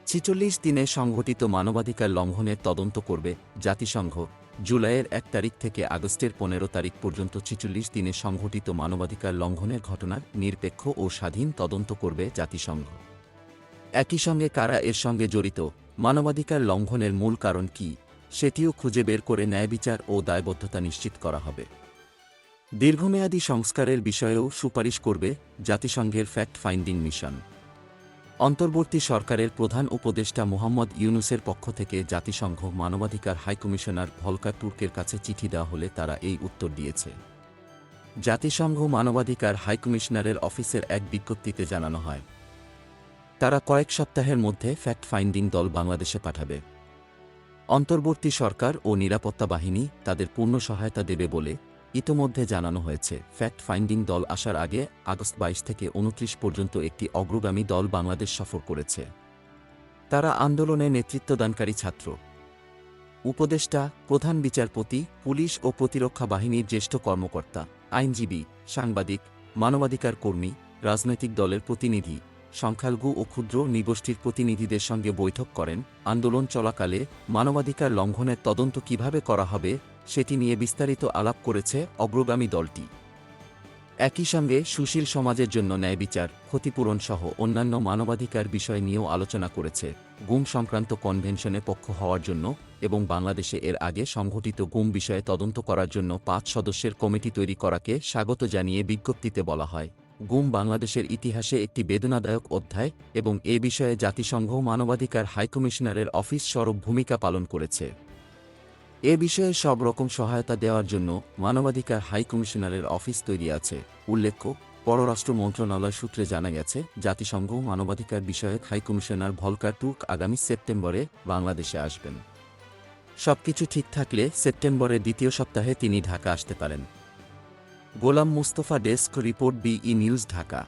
৪৬ দিনে সংঘটিত মানবাধিকার লঙ্ঘনের তদন্ত করবে জাতিসংঘ। জুলাইয়ের ১ তারিখ থেকে আগস্টের ১৫ তারিখ পর্যন্ত ৪৬ দিনে সংঘটিত মানবাধিকার লঙ্ঘনের ঘটনার নিরপেক্ষ ও স্বাধীন তদন্ত করবে জাতিসংঘ। একই সঙ্গে কারা এর সঙ্গে জড়িত, মানবাধিকার লঙ্ঘনের মূল কারণ কী, সেটিও খুঁজে বের করে ন্যায়বিচার ও দায়বদ্ধতা নিশ্চিত করা হবে। দীর্ঘমেয়াদী সংস্কারের বিষয়েও সুপারিশ করবে জাতিসংঘের ফ্যাক্ট ফাইন্ডিং মিশন। অন্তর্বর্তী সরকারের প্রধান উপদেষ্টা মোহাম্মদ ইউনূসের পক্ষ থেকে জাতিসংঘ মানবাধিকার হাইকমিশনার ভলকার তুর্কের কাছে চিঠি দেওয়া হলে তারা এই উত্তর দিয়েছে। জাতিসংঘ মানবাধিকার হাইকমিশনারের অফিসের এক বিজ্ঞপ্তিতে জানানো হয়, তারা কয়েক সপ্তাহের মধ্যে ফ্যাক্ট ফাইন্ডিং দল বাংলাদেশে পাঠাবে। অন্তর্বর্তী সরকার ও নিরাপত্তা বাহিনী তাদের পূর্ণ সহায়তা দেবে বলে ইতোমধ্যে জানানো হয়েছে। ফ্যাক্ট ফাইন্ডিং দল আসার আগে আগস্ট ২২ থেকে ২৯ পর্যন্ত একটি অগ্রগামী দল বাংলাদেশ সফর করেছে। তারা আন্দোলনে নেতৃত্বদানকারী ছাত্র, উপদেষ্টা, প্রধান বিচারপতি, পুলিশ ও প্রতিরক্ষা বাহিনীর জ্যেষ্ঠ কর্মকর্তা, আইনজীবী, সাংবাদিক, মানবাধিকার কর্মী, রাজনৈতিক দলের প্রতিনিধি, সংখ্যালঘু ও ক্ষুদ্র নৃগোষ্ঠীর প্রতিনিধিদের সঙ্গে বৈঠক করেন। আন্দোলন চলাকালে মানবাধিকার লঙ্ঘনের তদন্ত কিভাবে করা হবে সেটি নিয়ে বিস্তারিত আলাপ করেছে অগ্রগামী দলটি। একই সঙ্গে সুশীল সমাজের জন্য ন্যায়বিচার, ক্ষতিপূরণ সহ অন্যান্য মানবাধিকার বিষয় নিয়েও আলোচনা করেছে। গুম সংক্রান্ত কনভেনশনে পক্ষ হওয়ার জন্য এবং বাংলাদেশে এর আগে সংঘটিত গুম বিষয়ে তদন্ত করার জন্য ৫ সদস্যের কমিটি তৈরি করাকে স্বাগত জানিয়ে বিজ্ঞপ্তিতে বলা হয়, গুম বাংলাদেশের ইতিহাসে একটি বেদনাদায়ক অধ্যায় এবং এ বিষয়ে জাতিসংঘ মানবাধিকার হাইকমিশনারের অফিস সরব ভূমিকা পালন করেছে। এ বিষয়ে সব রকম সহায়তা দেওয়ার জন্য মানবাধিকার হাইকমিশনারের অফিস তৈরি আছে। উল্লেখ্য, পররাষ্ট্র মন্ত্রণালয় সূত্রে জানা গেছে, জাতিসংঘ মানবাধিকার বিষয়ক হাইকমিশনার ভলকার তুর্ক আগামী সেপ্টেম্বরে বাংলাদেশে আসবেন। সবকিছু ঠিক থাকলে সেপ্টেম্বরের দ্বিতীয় সপ্তাহে তিনি ঢাকা আসতে পারেন। Golam Mustafa, desk report, BE news, Dhaka.